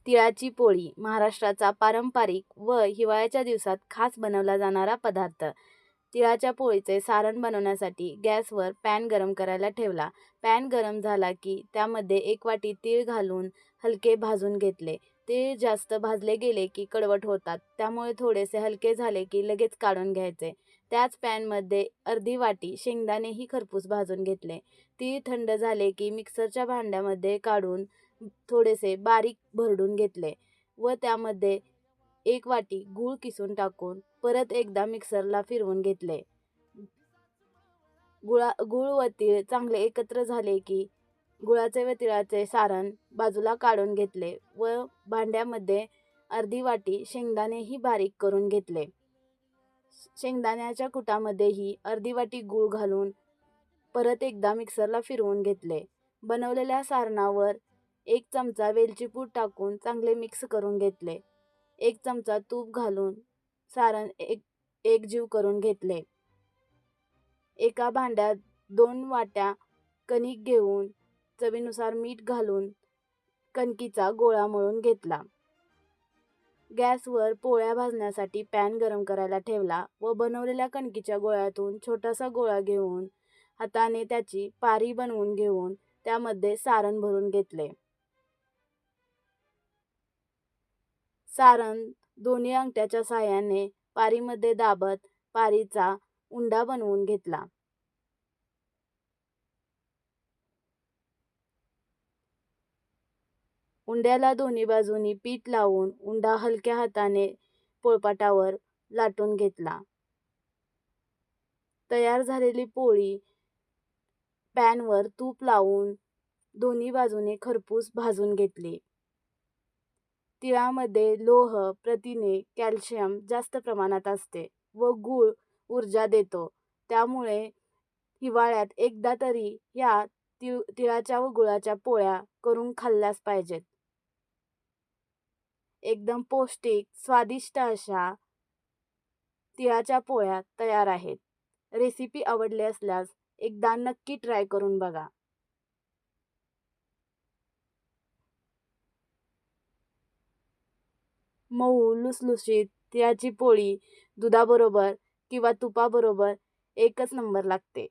तिळाची पोळी महाराष्ट्राचा पारंपरिक व हिवाळ्याच्या दिवसात खास बनवला जाणारा पदार्थ. तिळाच्या पोळीचे सारण बनवण्यासाठी गॅसवर पॅन गरम करायला ठेवला. पॅन गरम झाला की त्यामध्ये 1 वाटी तीळ घालून हलके भाजून घेतले. तीळ जास्त भाजले गेले की कडवट होतात, त्यामुळे थोडेसे हलके झाले की लगेच काढून घ्यायचे. त्याच पॅनमध्ये अर्धी वाटी शेंगदाणेही खरपूस भाजून घेतले. तीळ थंड झाले की मिक्सरच्या भांड्यामध्ये काढून थोडेसे बारीक भरडून घेतले व त्यामध्ये 1 वाटी गूळ किसून टाकून परत एकदा मिक्सरला फिरवून घेतले. गूळ व तीळ चांगले एकत्र झाले की गुळाचे व तिळाचे सारण बाजूला काढून घेतले व भांड्यामध्ये अर्धी वाटी शेंगदाणेही बारीक करून घेतले. शेंगदाण्याच्या कुटामध्येही अर्धी वाटी गूळ घालून परत एकदा मिक्सरला फिरवून घेतले. बनवलेल्या सारणावर 1 चमचा वेलची पूड टाकून चांगले मिक्स करून घेतले. 1 चमचा तूप घालून सारण एकजीव करून घेतले. एका भांड्यात 2 वाट्या कणिक घेऊन चवीनुसार मीठ घालून कणकीचा गोळा मळून घेतला. गॅसवर पोळ्या भाजण्यासाठी पॅन गरम करायला ठेवला व बनवलेल्या कणकीच्या गोळ्यातून छोटासा गोळा घेऊन हाताने त्याची पारी बनवून घेऊन त्यामध्ये सारण भरून घेतले. सारण दोन्ही अंगठ्याच्या साहाय्याने पारीमध्ये दाबत पारीचा उंडा बनवून घेतला. उंड्याला दोन्ही बाजूनी पीठ लावून उंडा हलक्या हाताने पोळपाटावर लाटून घेतला. तयार झालेली पोळी पॅनवर तूप लावून दोन्ही बाजूने खरपूस भाजून घेतली. तिळामध्ये लोह, प्रथिने, कॅल्शियम जास्त प्रमाणात असते व गूळ ऊर्जा देतो. त्यामुळे हिवाळ्यात एकदा तरी या तिळाच्या व गुळाच्या पोळ्या करून खाल्ल्याच पाहिजेत. एकदम पौष्टिक, स्वादिष्ट अशा तिळाच्या पोळ्या तयार आहेत. रेसिपी आवडली असल्यास एकदा नक्की ट्राय करून बघा. मऊ लुसलुशीत तिळाची पोळी दुधाबरोबर किंवा तुपाबरोबर एकच नंबर लागते.